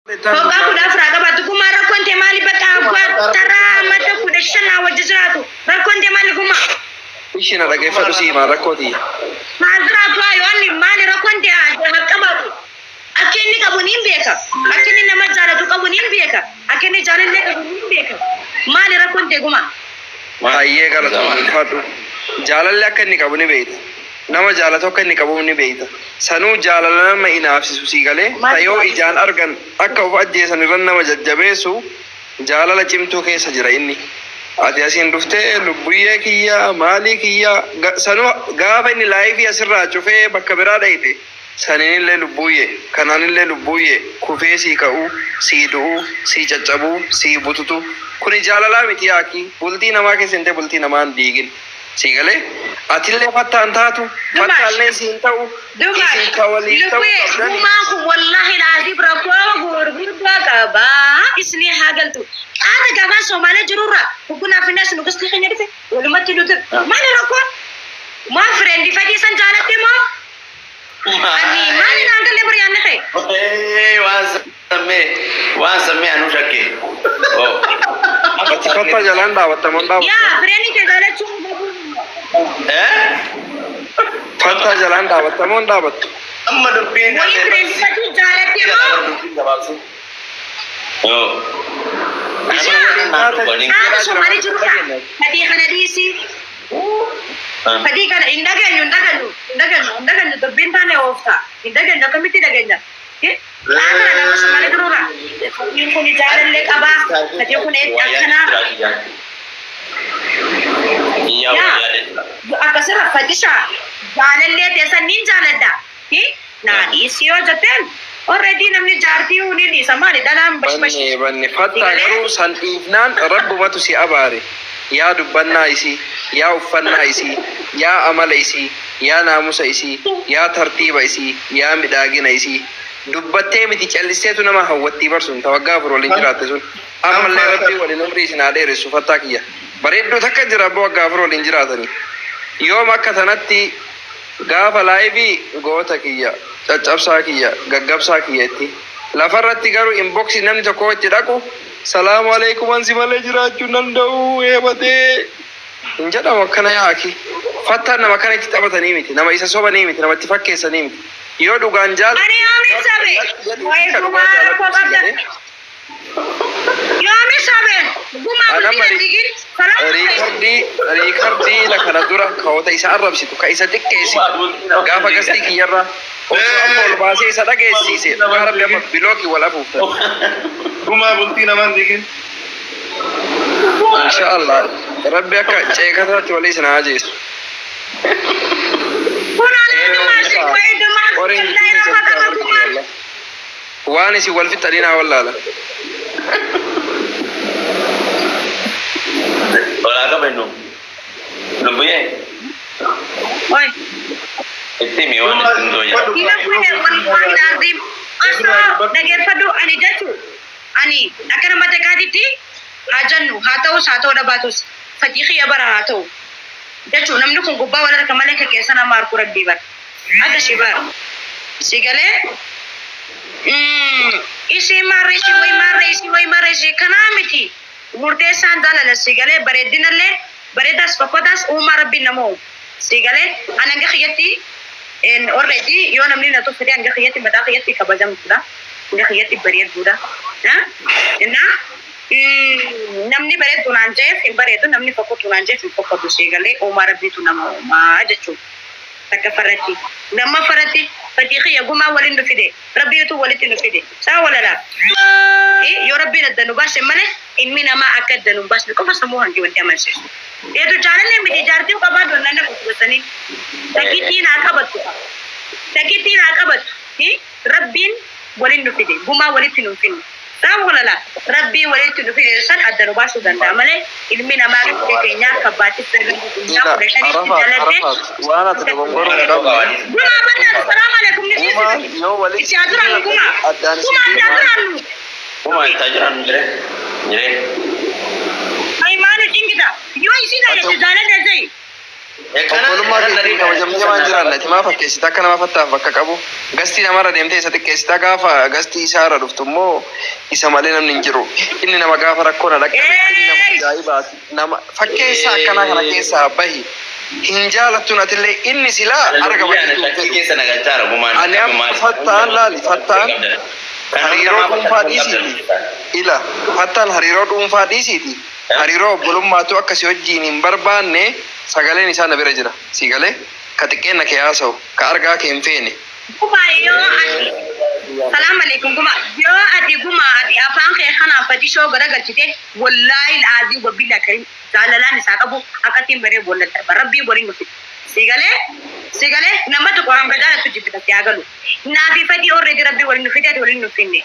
Fogaa kudhaa firaa qabaatu gumaa rakkoon tee maali bakka abbaa taraa madda kudha shanaa wajji jiraatu rakkoon tee maali gumaa. Isheen dhaggeeffatu siima rakkooti. Maal jiraatu ayoonni maali rakkoon tee haa qabaatu. Akka inni qabu niin beeka. Akka inni nama jaalatu qabu niin beeka. Akka inni jaalallee qabu niin beeka. Maali rakkoon tee gumaa. Baay'ee galatoomfadhu. Jaalallee akka inni qabu ni beekta. Nama jaalatu akka inni qabu ni beekta. Sanuu jaalala nama inaafsisu sii galee ta'oo ijaan argan akka of ajjeesan irra nama jajjabeessu jaalala cimtuu keessa jira inni. Ati asiin dhuftee lubbuyyee kiyyaa maalii kiyyaa sanuu gaafa inni laayifii asirraa cufee bakka biraa dhayite saniinillee lubbuyyee kanaanillee lubbuyyee kufee sii ka'uu sii du'uu sii caccabuu sii bututu kuni jaalalaa miti yaaki bultii namaa keessa hintee bultii namaan diigin. Sigale, atillee fattaan taatu, fattaallee siin ta'u, isin kawaliif ta'u qabdani. Gumaa kun wallahi laazib rakkoo gurguddaa qabaa isinii haa galtu. Qaata gaafaan Soomaaliyaa jirurra hukunaaf innas nu gosti keenya dhufe walumatti nuti maali rakkoon? Maa fireendii fadii san jaalatte moo? Ani maali naan galee bari'aan naqee? Waan sammee anu shakkee. Ati fattaa jalaan daawwattaman daawwatta. Yaa fireendii kee jaalachuun Fatta jalan dapat, tamu dapat. Amma dubbiin wali fireendii fadii jaalatte moo? Oh. Qaata Soomaaliyaa jirurra fadii kana dhiisii. Fadii kana hin dhageenyu dubbiin taane oofta hin dhageenyu akkamitti dhageenya? Qaata nama Soomaaliyaa jirurra fadiin kun jaalallee qabaa fadii kun akkanaa. Akkasirra fadisha jaalallee teessan niin jaaladha. Naadhiisii yoo jetteen already namni jaartii hundi dhiisa maali dhalaan bashbashi. Banne fattaa garuu san dhiifnaan rabbumatu si abaare. Yaa dubbannaa isii, yaa uffannaa isii, yaa amala isii, yaa naamusa isii, yaa tartiiba isii, yaa midhaagina isii. Dubbattee miti callisteetu nama hawwattii barsuun tawaggaa afur waliin jiraatte sun. Ammallee rabbii waliin umrii isin haa dheeressu fattaa kiyya. Bareedduu takka jira abboo waggaa afur waliin jiraatanii. Yoom akka sanatti gaafa laayivii goota kiyya, caccabsaa kiyya, gaggabsaa kiyya itti. Lafarratti garuu inboxii namni tokko itti dhaqu salaamu alaikum ansi malee jiraachuu danda'u eebatee hin jedhamu akkana yaaki. Fattaan nama kana itti taphatanii miti, nama isa sobanii miti, nama itti fakkeessanii miti. Yoo dhugaan jaalatu. Ani yoomi sabe. Wayi gumaa rakkoo qabda. Yoomi sabe. Gumaa bultiin digin. Riikardii la kana dura kaawwata isa arrabsitu ka isa xiqqeessi gaafa gastii kiyyarraa osoo amma ol baasee isa dhageessise dhugaa rabbi amma bilookii wal afuufta. Gumaa bultii namaan digin. Inshaallah rabbi akka ceekataatti walii isin haa jeessu. Waan isin wal fixanii naa wallaala. Olaa qabeenyu. Lubbuyyee. Oi. Itti mi waan ittiin doonya. Kila kuya wallahi lazim. Osoo dhageeffadhu ani jechu ani akka nama takaatitti haa jennu haa ta'us haa ta'u dhabaatus fakkii kiyya bara haa ta'u. Jechuun namni kun gubbaa wal harka malee kan keessa nama harkuu rabbii bara. Akka si bara. Si galee isi marreesi kanaa miti. Murteessaan jaalala si galee bareedinallee bareedaas fakkotaas uumaa rabbiin nama uumu. Si galee ani hanga kiyyatti already yoo namni na tuffate hanga kiyyatti mataa kiyyatti kabajamtuudha. Hanga kiyyatti bareedduudha. Namni bareeddu naan jeef hin bareeddu namni fakkotu naan jeef hin fakkotu si galee uumaa rabbiitu nama uumaa jechuudha. Takka farratti nama farratti fakkii kiyya gumaa waliin dhufide rabbiitu walitti dhufide saa walalaa. Yoo rabbiin adda nu baase malee ilmi namaa akka adda nu baasne qofa sammuu hangi wanti amansiisu. Eetu jaalallee miti jaartii qabaa doonaa nama kubbasanii takkiitiin haa qabattu. Takkiitiin haa qabattu. Rabbiin waliin dhufide gumaa walitti nu finne. Saa walalaa rabbii walitti dhufide san adda nu baasuu danda'a malee ilmi namaa akka keenyaa akka baattis guddaa kudha shaniitti jaalatee. Waan ati dogongoruu hin qabne. Gumaa baddaa salaamu alaikum ni siisi. Isi haa jiraannu gumaa. Gumaa haa jiraannu. Gumaa itti jiran jiree. Ay maanu jingida. Yoo isi na yette jaalala zai. Obbulummaa keetiin kabajamni waan jiraannati maa fakkeessita akka nama fattaaf bakka qabu gastii namarra deemtee isa xiqqeessita gaafa gastii isaarra dhuftu immoo isa malee namni hin jiru inni nama gaafa rakkoo na dhaqqabe inni nama ajaa'ibaati nama fakkeessa akkanaa kana keessaa bahi hin jaalattu natillee inni silaa argama ani amma fattaan laali fattaan hariiroo dhuunfaa dhiisiiti ila fattaan hariiroo dhuunfaa dhiisiiti hariiroo obbolummaatu akkasii wajjiin hin barbaanne sagaleen isaa na bira jira si galee ka xiqqeenna kee haasa'u ka argaa kee hin feene. Salaam alaikum guma yoo ati afaan kee kanaaf ati shoo garagalchite wallaahi laazii wabbila karim jaalalaan isaa qabu akkatiin baree boollata rabbii boriin dhufi si galee nama tokko hanga jaalatu jibbita si agalu naafi fadii orreedi rabbii waliin dhufite ati waliin dhufinne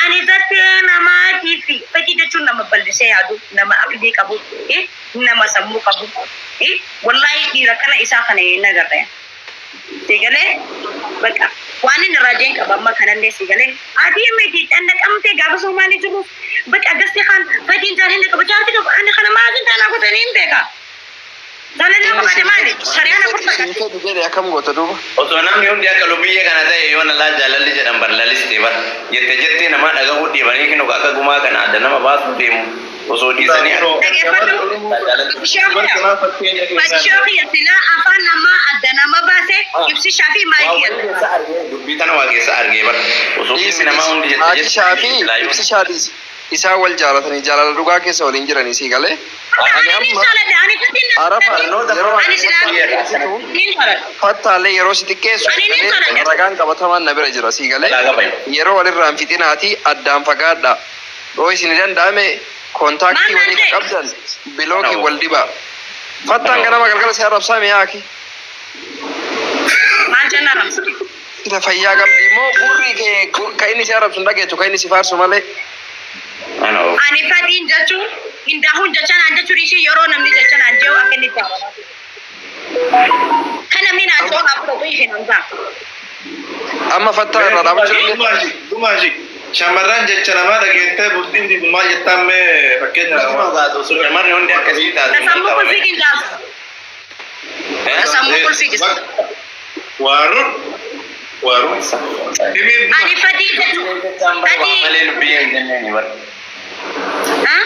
ani zattee namaatiif fadii jechuun nama bal'isee yaadu nama aqlii qabu nama sammuu qabu wallaahi dhiira kana isaa kana hin agarre si galee bakka waan inni raajeen qaba amma kanallee si galee adii miti dhandhaqamtee gaafa Somaalee jiruuf bakka agarsiis kan fadiin jaalallee qaba jaartii qaba ani kana maatiin taanaa kutanii hin beeka. Jaalallee qabaate maali? Shari'aan akkuma jedhe akkam goota duuba. Osoo namni hundi akka lubiyyee kana ta'e yoo nalaa jaalalli jedhan bar lalistee bar jettee namaa dhagahuu dhiibanii kinu akka gumaa kana adda nama baasuu deemu osoo dhiisanii Shookiya silaa afaan namaa adda nama baase ibsi shaafii maayikiyya. Dubbii tana waa keessa argee bar osoo ibsi namaa hundi jette shaafii ibsi shaatiis isaa wal jaalatanii jaalala dhugaa keessa waliin jiranii si galee. Fattaalee yeroo si xiqqeessu ragaan qabatamaan na bira jira si galee yeroo walirraan fixinaati addaan fagaadha yoo isin danda'ame kontaaktii walii qabdan bilookii wal dibaa fattaan ganama galgala si arrabsaa mi'aaki. Ita fayyaa qabdi moo gurri kee ka inni si arrabsu hin dhageettu ka inni si faarsu malee. Ani fadiin jechuun hindahuun jechaan jechuun ishee yeroo namni jechaan jehu akka inni jaalatu. Kan namni naannoo afuratu ishee namtaa. Amma fattaa irraa dhaabachuu Gumaashi shamarran jecha namaa dhageettee bultiin diimu maal jettaan mee fakkeenya namaa shamarri hundi akkasii taate. Sammuu kulfiitiin jaabu. Sammuu kulfiitiin. Waarun. Ani fadii jechuun fadii.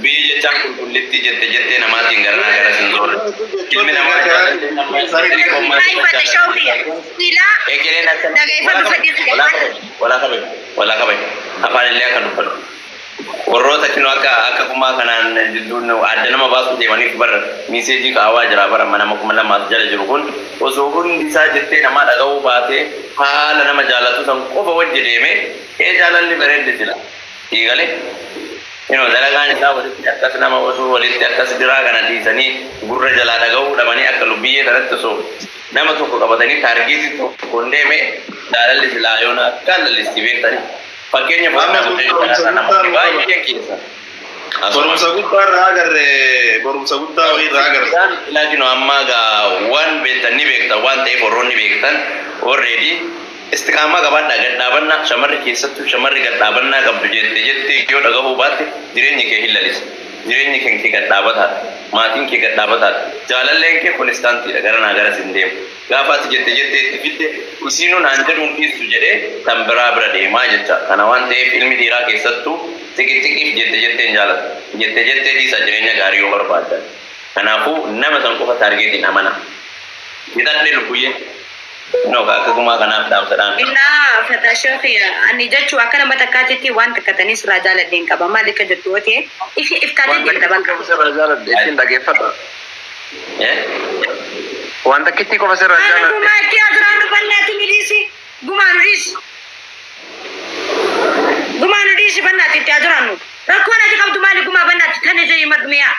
Biyya jechaan qulqullitti jettee namaatiin garanaa gara sin zoore. Ilmi namaa walaa qabe afaan illee akka dubbatu. Warroota kinu akka kumaa kanaan adda nama baasuu deemaniif bara miiseejii kaawaa jira bara mana makuma lamaas jala jiru kun osoo hundi isaa jettee namaa dhaga'uu baatee haala nama jaalatu san qofa wajji deeme jaalalli bareedde jira. Hiikalee. Dalagaan isaa walitti akkas nama osoo walitti akkas biraa kana dhiisanii gurra jalaa dhaga'uu dhabanii akka lubbiyyee kanatti osoo nama tokko qabatanii taargeetii tokko deeme jaalalli silaa yoona akka lallisti beektanii fakkeenya baay'ee keessa. Barumsa guddaa irraa agarre barumsa guddaa wayii irraa agarre. Ilaajino amma waan beektan ni beektan waan ta'eef warroonni beektan already istiqaamaa qabaadhaa gadhaabannaa shamarri keessattuu shamarri gadhaabannaa qabdu jettee yoo dhagahuu baatte jireenyi kee hin lalisa. Jireenyi kee gadhaabataadha. Maatiin kee gadhaabataadha. Jaalalleen kee konistaantiidha garanaa garas hin deemu. Gaafa ati jettee itti fidde isiinuu naan jedhuun dhiistu jedhee kan biraa bira deemaa jecha. Kana waan ta'eef ilmi dhiiraa keessattuu xiqixiqiif jettee hin jaalatu. Jettee dhiisa jireenya gaarii yoo barbaaddan. Kanaafuu nama san qofa taargeetiin amana. Hidhadhee lubbuyyee. No, akka gumaa kanaaf dhaabsadhaan. Innaa fata shookiya ani jechuu akka nama takkaatitti waan takkatanii sirraa jaaladheen qaba maal akka jettu yoo ta'e iftaatee jira daban qabu. Sirraa jaaladhe ittiin dhageeffadha. Waan takkitti qofa sirraa jaaladhe. Ana gumaa itti asirraa dhufannaatti midhiisi gumaa nudhiisi. Gumaa nudhiisi bannaatti itti asirraa nu. Rakkoon ati qabdu maali gumaa bannaatti kan ija himadhu mi'a.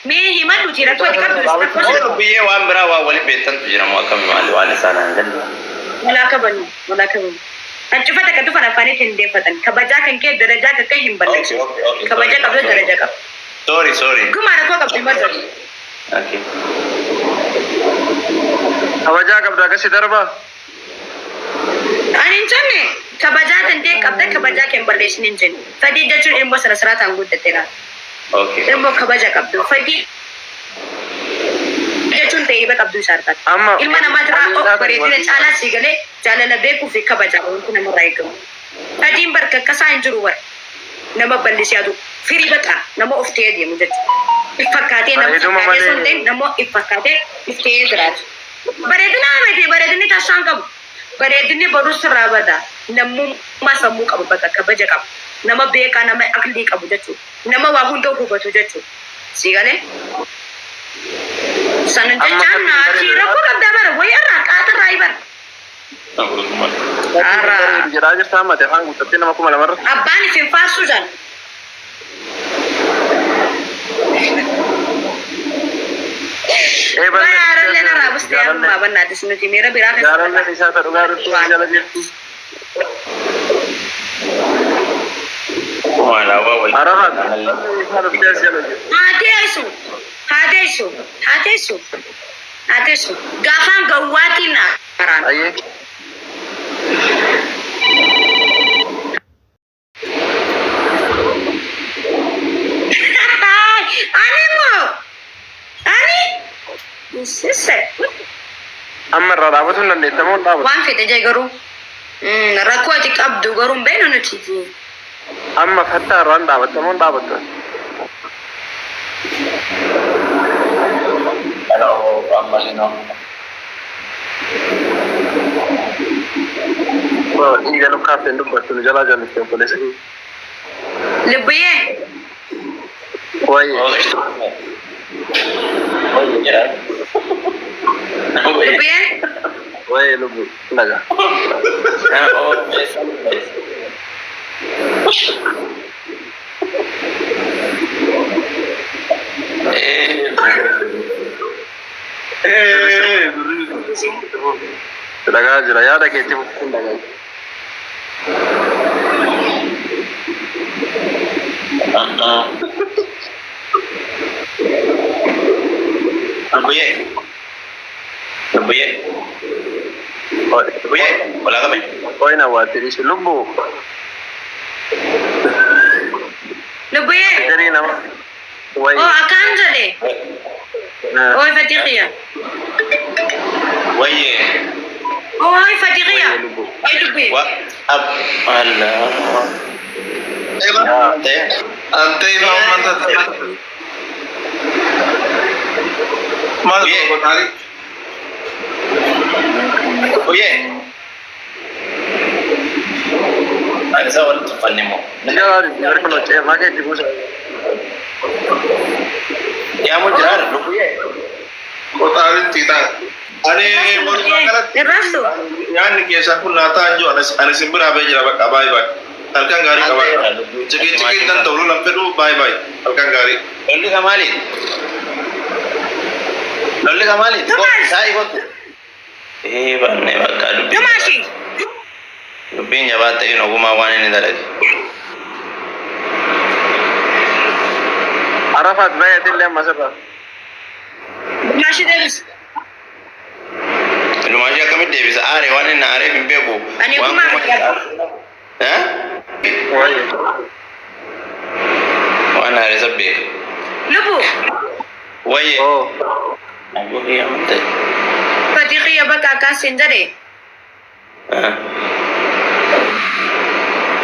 Mee himadhu jira ati qabdu. Biyyee waan biraa waa wali beektantu jira moo akkami maali waan isaanaan galu. Walaa kabannu. Ancufata kan dhufan afaaniitiin deeffatan kabajaa kan kee darajaa kan kee hin balleessu. Kabajaa qabdu darajaa qabu. Sorry. Gumaa rakkoo qabdu madda. Kabajaa qabdu akkasii darbaa. Ani hin jenne kabajaa kan ta'e qabda kabajaa kan balleessin hin jenne. Fadii jechuun immoo sararaataan guddatteera. Immoo kabaja qabdu. Fadii jechuun ta'e hiba qabdu isa harkatti. Amma Ilma namaa waliin irraa taatan bareedina waliin- caalaa sii galee jaalala beekuu fi kabaja wanti namarraa eegamu. Adiin barka akkasaa hin jiru bara. Nama bal'isee adu firii baqa nama of ta'ee deemu jechuudha. If fakkaatee nama Bareeduma fakkaatee malee- sun ta'e nama if fakkaatee if ta'ee jiraatu. Bareedina miti bareedinni tashaan qabu. Bareedinni baruu sirraa bada. Namummaa sammuu qabu bakka kabaja qabu. Nama beekaa nama aklii qabu jechuudha. Nama waa hunda hubatu jechuudha. Sii galee? Sana jechaan naati rakkoo qabdaa bara wayarraa qaatarraa ibara. Jiraa jirtaa mate afaan guuttattee nama 2,000 irra. Abbaan ifin faarsuu jaan. Bara haarallee narraa bustee amma bannaadis nuti miira biraa Jaalalli keessa. isaa dhugaa irratti jala jirti. Arafat isaa dhuftee as jala jirti. Haateessu. Gaafaan gawwaatiin haraan. Ayyee. Amma irraa dhaabatu hin dandeettamoo hin dhaabatu? Waan fedhe jee garuu rakkoo ati qabdu garuu hin beeknu nuti. Amma fattaa irraa hin dhaabattamoo hin dhaabattu? Dhiiga lukkaafteen dubbattu nu jalaa jalliste obboleessa. Lubbiyyee Wayye. lubbiyyee Wayye lubbu. Dhagaa. Dhagaa jira yaada keetti fuffuun dhagaa. Hoy na waatirishi lubbu. lubbiyyee Garii nama. Wayye. oo akkaan jedhe oo fatiqiya oo fatiqiya Lubbu. oo lubbiyyee Ante iba umanta Mas kotari. Jala jara kono che ma che dibusa. Kotari tita. Ani walumaa galatti irraastu nyaanni keessaa kun naa ta'an jiru ani simbira bee jira bakka baay'ee baay'ee. Halkan gaarii qaba. Cikii dan ta'u lolan fedhu baay'ee baay'ee. Halkan gaarii. Lolli kamali? Tumas. Sai kok. Banne bakka dubbi. Tumashi. Dubbiin jabaa ta'in ogummaa waan inni dalage. Arafat bayatillee masirra. Tumashi deebis. Lumaashi akkamitti deebisa? Aaree waan inni aareef hin beeku. Ani Waan ogummaa kuma- argaa. Eh? Wayye. Waan aaree isa beeku. Lubbu Wayye. Oh. Ayyuhii amantee. fatiqiya bakka akkaasin jedhe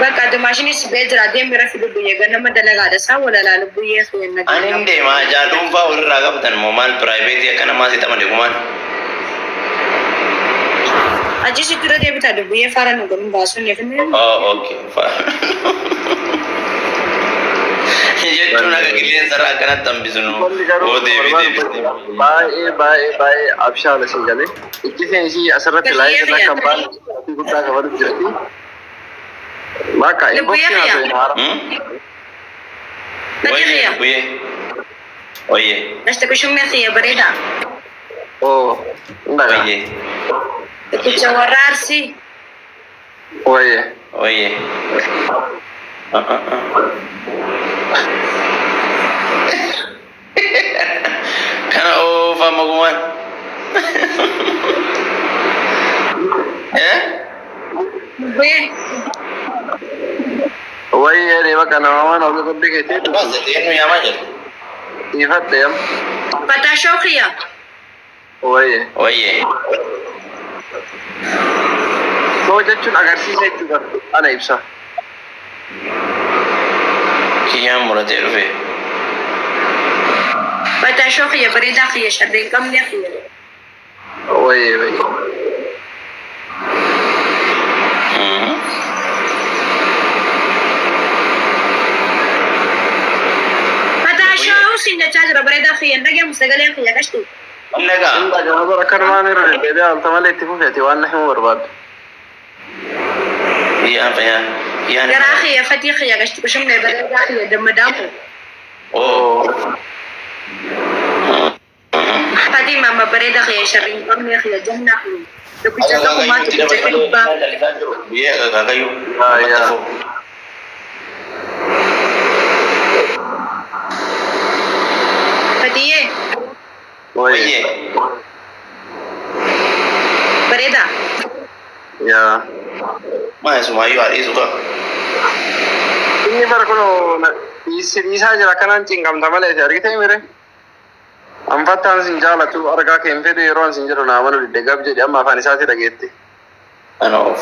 bakka tumaashinis bee jira deemmi rafi lubbiyyee ganama dalagaadha isaa walalaa lubbiyyee feenna. Ani hin deemaa jaaduunfaa walirraa qabatan moo maal piraayiveetii akka namaa si taphate gumaan. Ajisi dura deebita lubbiyyee faara nu godhin baasuun neefne. Oh, okay. Jechuun akka qilleensarraa akkanatti hambisnu oo deebitee. Baay'ee abshaala si galee. Ijjifeen isii asirratti laayee irra kan baane guddaa qabatu jirti. Bakka inboxii haa ta'e haara. Fatiqiya Wayye. Wayye. nasta kushumee xiyya bareeda. Oh. Ndaga. Wayye. Ikicha warraarsi. Wayye. Wayye. Kana oofama gumaan. Lubbiyyee Wayye ne bakka nama waan hawwi qabdi keetii Basta xiinnu yaamaa jiru. dhiifadhe am. fataa shooqiya Waye. Wayye. Soo jechuun agarsiisa jechuudha. Ana ibsa. Kiyyaan muratee dhufe. Bata shoki ya barida khiya sharri kam ne khiya. Waye waye. Bata shoki sinna chajra barida khiya ndage mustaqale khiya kashtu. Innaga. Inda gaba kan ma ne ro de da altamale tifufeti wa annahu warbad. Iya apa ya? Iya. Gara khiya fati khiya kashtu kushumne barida khiya damadamu. Oh. Fati mama barida khiya sharri kam ne khiya janna khiya. To kuchaka kuma to kuchaka ba. Iya kakayu. Ya. Fatiye Waye. barida. Ya. Ma sumayu ari suka. Inni bara kono isa jira kanan cingamta malee argite mire. Anfattaan sin jaalatu argaa keen fedhu yeroo sin jedhu naa manu didde gab jedhe amma afaan isaati dhageetti. Ana of.